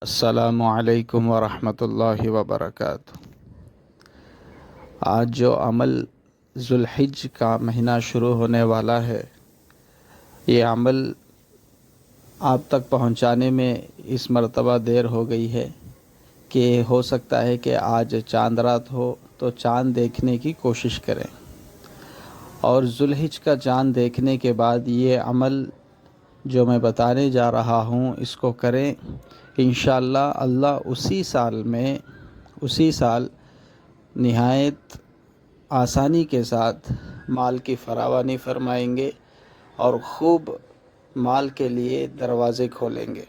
अस्सलामु अलैकुम वरहमतुल्लाहि वबरकातुह। आज जो अमल ज़ुल्हिज्ज का महीना शुरू होने वाला है, ये अमल आप तक पहुंचाने में इस मर्तबा देर हो गई है कि हो सकता है कि आज चांद रात हो तो चांद देखने की कोशिश करें, और ज़ुल्हिज्ज का चांद देखने के बाद ये अमल जो मैं बताने जा रहा हूँ इसको करें। इंशाअल्लाह अल्लाह उसी साल निहायत आसानी के साथ माल की फरावानी फरमाएंगे और ख़ूब माल के लिए दरवाज़े खोलेंगे,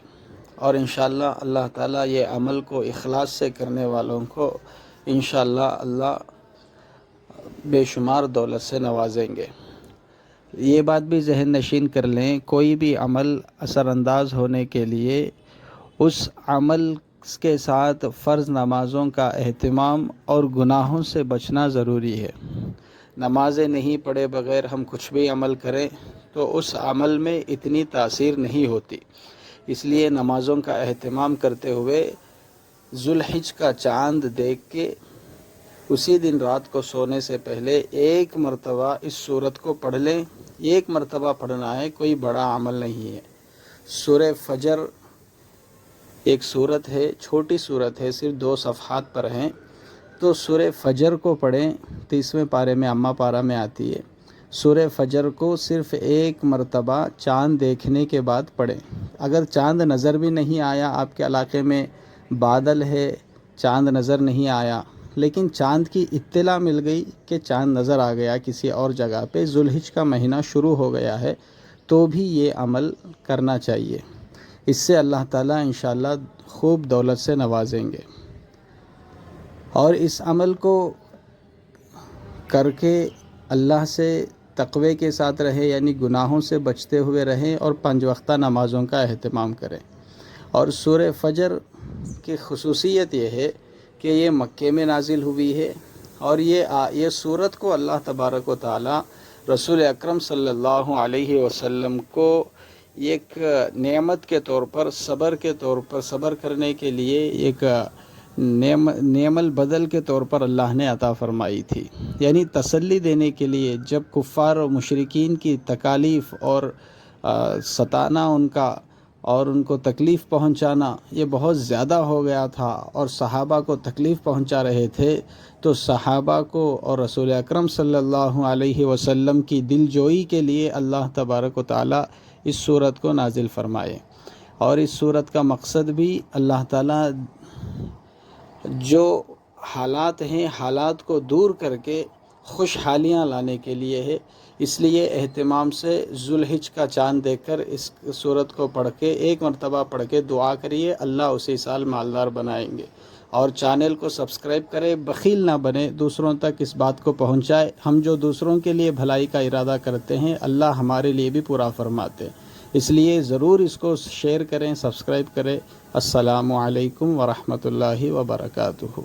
और इंशाअल्लाह अल्लाह ताला ये अमल को इखलास से करने वालों को इंशाअल्लाह अल्लाह बेशुमार दौलत से नवाजेंगे। ये बात भी जहन नशीन कर लें, कोई भी अमल असरअंदाज होने के लिए उस अमल के साथ फ़र्ज़ नमाज़ों का एहतिमाम और गुनाहों से बचना ज़रूरी है। नमाज़ें नहीं पढ़े बग़ैर हम कुछ भी अमल करें तो उस अमल में इतनी तासीर नहीं होती। इसलिए नमाज़ों का एहतिमाम करते हुए ज़ुल्हिज्ज का चाँद देख के उसी दिन रात को सोने से पहले एक मरतबा इस सूरत को पढ़ लें। एक मरतबा पढ़ना है, कोई बड़ा अमल नहीं है। सूरह फजर एक सूरत है, छोटी सूरत है, सिर्फ 2 सफ़हात पर हैं, तो सूरह फजर को पढ़ें। 30वें पारे में अम्मा पारा में आती है। सूरह फजर को सिर्फ़ एक मरतबा चाँद देखने के बाद पढ़ें। अगर चाँद नज़र भी नहीं आया, आपके इलाके में बादल है, चाँद नज़र नहीं आया, लेकिन चाँद की इत्तला मिल गई कि चाँद नज़र आ गया किसी और जगह पे, ज़ुल्हिज्ज का महीना शुरू हो गया है, तो भी ये अमल करना चाहिए। इससे अल्लाह ताला इंशाअल्लाह खूब दौलत से नवाजेंगे। और इस अमल को करके अल्लाह से तक़वे के साथ रहें, यानी गुनाहों से बचते हुए रहें, और 5 वक्ता नमाज़ों का एहतिमाम करें। और सूरह फजर की ख़ुसूसियत ये है कि ये मक्के में नाजिल हुई है, और ये सूरत को अल्लाह तबारक व तआला रसूल अकरम सल्लल्लाहु अलैहि वसल्लम को एक नेमत के तौर पर, सब्र के तौर पर, सब्र करने के लिए एक नेमल बदल के तौर पर अल्लाह ने अता फ़रमाई थी, यानी तसल्ली देने के लिए। जब कुफ़ार और मुशरिकीन की तकालीफ़ और सताना उनका और उनको तकलीफ़ पहुंचाना ये बहुत ज़्यादा हो गया था और सहाबा को तकलीफ़ पहुंचा रहे थे, तो सहाबा को और रसूल अकरम सल्लल्लाहु अलैहि वसल्लम की दिलजोई के लिए अल्लाह तबारक व तआला इस सूरत को नाजिल फ़रमाए। और इस सूरत का मकसद भी अल्लाह ताला जो हालात हैं, हालात को दूर करके खुशहालियाँ लाने के लिए है। इसलिए एहतिमाम से ज़ुल्हिज्ज का चाँद देखकर इस सूरत को पढ़ के, एक मरतबा पढ़ के दुआ करिए, अल्लाह उसी साल मालदार बनाएंगे। और चैनल को सब्सक्राइब करें, बख़ील ना बने, दूसरों तक इस बात को पहुँचाए। हम जो दूसरों के लिए भलाई का इरादा करते हैं, अल्लाह हमारे लिए भी पूरा फरमाते हैं। इसलिए ज़रूर इसको शेयर करें, सब्सक्राइब करें। अस्सलामु अलैकुम वरहमतुल्लाहि वबरकातुहू।